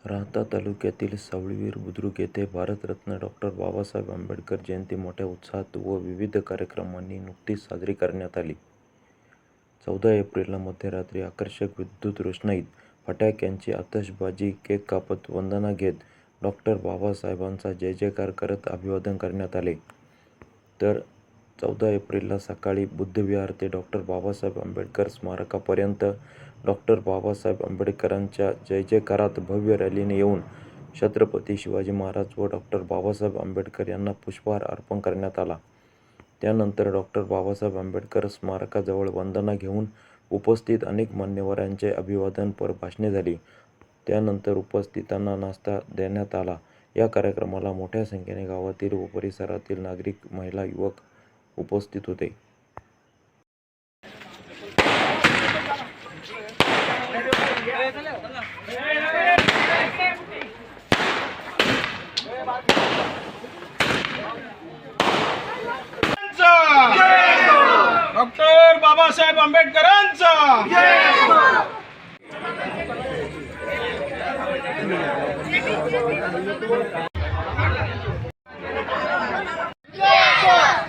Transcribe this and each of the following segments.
राहता तालुक्यातील सावळीवीर बुद्रुक येथे भारतरत्न डॉ. बाबासाहेब आंबेडकर जयंती मोठ्या उत्साहात व विविध कार्यक्रमांनी नुकतीच साजरी करण्यात आली. 14 एप्रिलला मध्यरात्री आकर्षक विद्युत रोषणाईत, फटाक्यांची आतषबाजी, केक कापत, वंदना घेत डॉ. बाबासाहेबांचा जयजयकार करत अभिवादन करण्यात आले. तर 14 एप्रिलला सकाळी बुद्धविहार ते डॉ. बाबासाहेब आंबेडकर स्मारकापर्यंत डॉ. बाबासाहेब आंबेडकरांच्या जयजयकारात भव्य रॅलीने येऊन छत्रपती शिवाजी महाराज व डॉ. बाबासाहेब आंबेडकर यांना पुष्पहार अर्पण करण्यात आला. त्यानंतर डॉ. बाबासाहेब आंबेडकर स्मारकाजवळ वंदना घेऊन उपस्थित अनेक मान्यवरांचे अभिवादनपर भाषणे झाली. त्यानंतर उपस्थितांना नाश्ता देण्यात आला. या कार्यक्रमाला मोठ्या संख्येने गावातील व परिसरातील नागरिक, महिला, युवक उपस्थित होते. डॉक्टर बाबासाहेब आंबेडकरांचा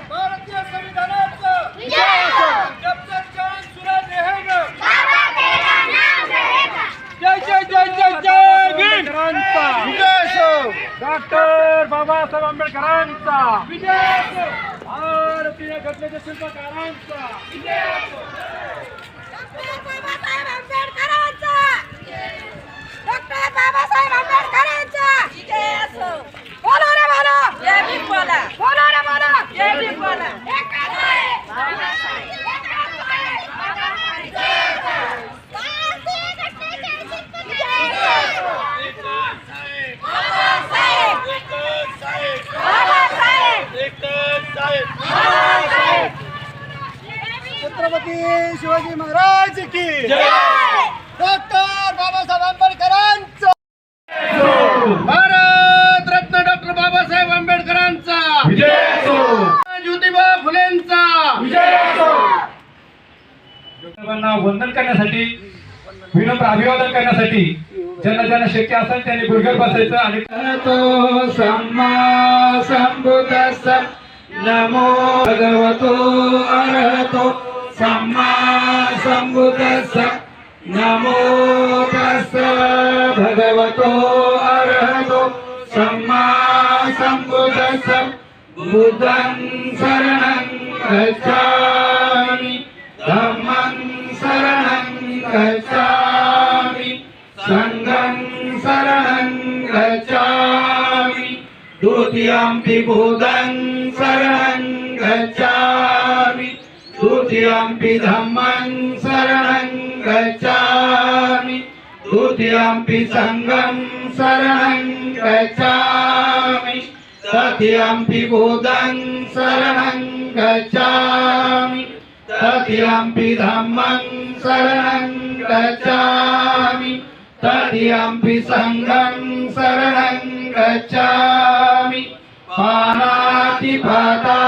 भारतीय संविधानाचा जय जय जय जय जय भीम. डॉक्टर बाबासाहेब आंबेडकरांचा भारतीय घटनेच्या शिल्पकारांचा डॉक्टर बाबासाहेब आंबेडकरांचा बोलो रे बोलो जय भीम बोला बोलो रे बोलो जय भीम बोला छत्रपती शिवाजी महाराज की डॉक्टर बाबासाहेब आंबेडकरांचा भारत रत्न डॉक्टर बाबासाहेब आंबेडकरांचा ज्योतिबा फुलेंचा डॉक्टरांना वंदन करण्यासाठी, विनम्र अभिवादन करण्यासाठी ज्यांना ज्यांना शक्य असेल त्यांनी गुडघ्यावर बसायचं आणि तो सम्मा संबुद्धस्स नमो भगवतो अरहतो सम्मा संबुद्धस्स नमो तस्स भगवतो अरहतो सम्मा संबुद्धस्स बुद्धं शरणं गच्छामि धम्मं शरणं गच्छामि संघं शरणं गच्छामि द्वितीयंपि बुद्धं शरणं गच्छामि द्वितीयंपि धम्मं शरणं गच्छामि द्वितीयंपि संघं शरणं गच्छामि तृतीयंपि बुद्धं शरणं गच्छामि तृतीयंपि धम्मं शरणं गच्छामि तृतीयंपि संघं शरणं गच्छामि पाणातिपाता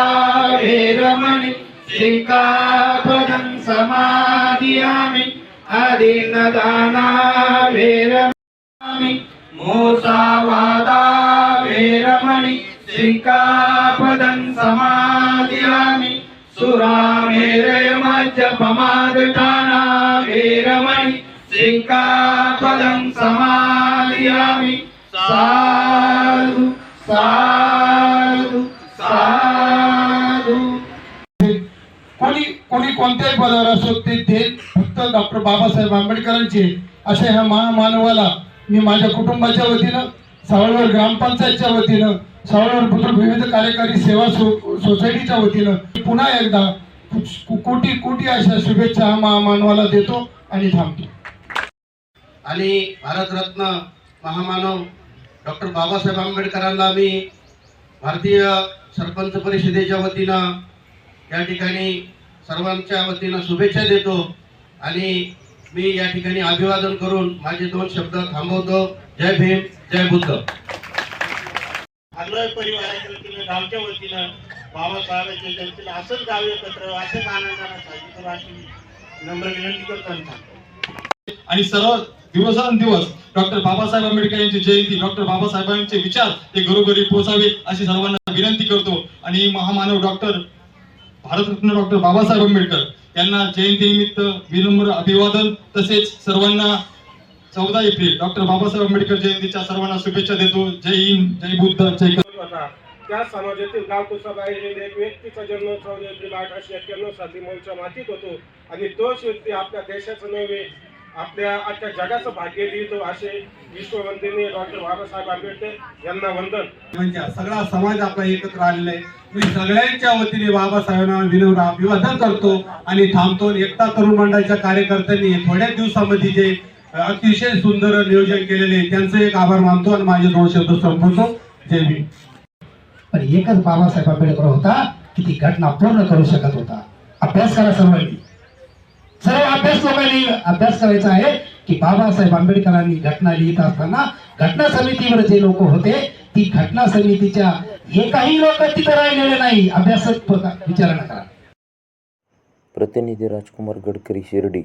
वेरमणि सिक्खापदं समादियामि अदीनदाना वेरमणि मोसावादा वेरमणि सिक्खापदं समादियामि सुरामेरय मज्जपमादठाना वेरमणि सिक्खापदं समादियामि साधु साधु साधु. कोणी कोणत्याही पदावर असो ते फक्त डॉक्टर बाबासाहेब आंबेडकरांचे अशा ह्या महामानवाला मी माझ्या कुटुंबाच्या वतीनं, सावळवर ग्रामपंचायतच्या वतीनं, सावळवर बुद्रुक विविध कार्यकारी सेवा सोसायटीच्या वतीनं पुन्हा एकदा कोटी कोटी अशा शुभेच्छा हा महामानवाला देतो आणि थांबतो. आणि भारतरत्न महामानव डॉक्टर बाबासाहेब आंबेडकरांना मी भारतीय सरपंच परिषदेच्या वतीनं या ठिकाणी सर्वांच्या वतीनं शुभेच्छा देतो आणि मी या ठिकाणी अभिवादन करून माझे 2 शब्द थांबवतो. जय भीम, जय बुद्ध. आग्रह परिवाराच्या वतीनं, गावच्या वतीनं बाबासाहेबांच्या जयंतीला असंच गाव एकत्र, असंच आनंदाने साजरी करू अशी नम्र विनंती करतो. आणि सर्व दिवसेंदिवस डॉक्टर बाबासाहेब आंबेडकर यांची जयंती, डॉक्टर बाबासाहेबांचे विचार ते घरोघरी पोहोचावे अशी सर्वांना विनंती करतो. आणि महामानव डॉक्टर भारतरत्न डॉक्टर बाबासाहेब आंबेडकर यांना जयंतीनिमित्त विनम्र अभिवादन. तसेच सर्वांना 14 एप्रिल डॉक्टर बाबासाहेब आंबेडकर जयंतीच्या सर्वांना शुभेच्छा देतो. जय हिंद, जय बुद्ध, जय होता. त्या समाजातील गाव कुसाबाई हे एक व्यक्तीचा जन्म 14 एप्रिल 1891 साली मूळच्या मातीत होतो आणि तोच व्यक्ती आपल्या देशाचं नव्हे आपल्या अख्ख्या जगाचं भाग्य लिहितो असे विश्ववंदनीय डॉक्टर बाबासाहेब आंबेडकर यांना वंदन. म्हणजे सगळा समाज आपला एकत्र आलेला आहे. मी सगळ्यांच्या वतीने बाबासाहेबांना विनम्र अभिवादन करतो आणि थांबतो. एकता तरुण मंडळाच्या कार्यकर्त्यांनी थोड्याच दिवसामध्ये जे अतिशय सुंदर नियोजन केलेले आहे त्यांचे एक आभार मानतो आणि माझे 2 शब्द संपवतो. जय भीम. पण एकच बाबासाहेब आंबेडकर होता की ती घटना पूर्ण करू शकत होता. अभ्यास करा सर्वांनी, सर्व अभ्यास लोकांनी अभ्यास करायचा आहे की बाबासाहेब आंबेडकरांनी घटना लिहित असताना घटना समितीवर जे लोक होते ती घटना समितीच्या एकही लोक तिथे राहिलेले नाही. अभ्यास विचारणा करा. प्रतिनिधी राजकुमार गडकरी, शिर्डी.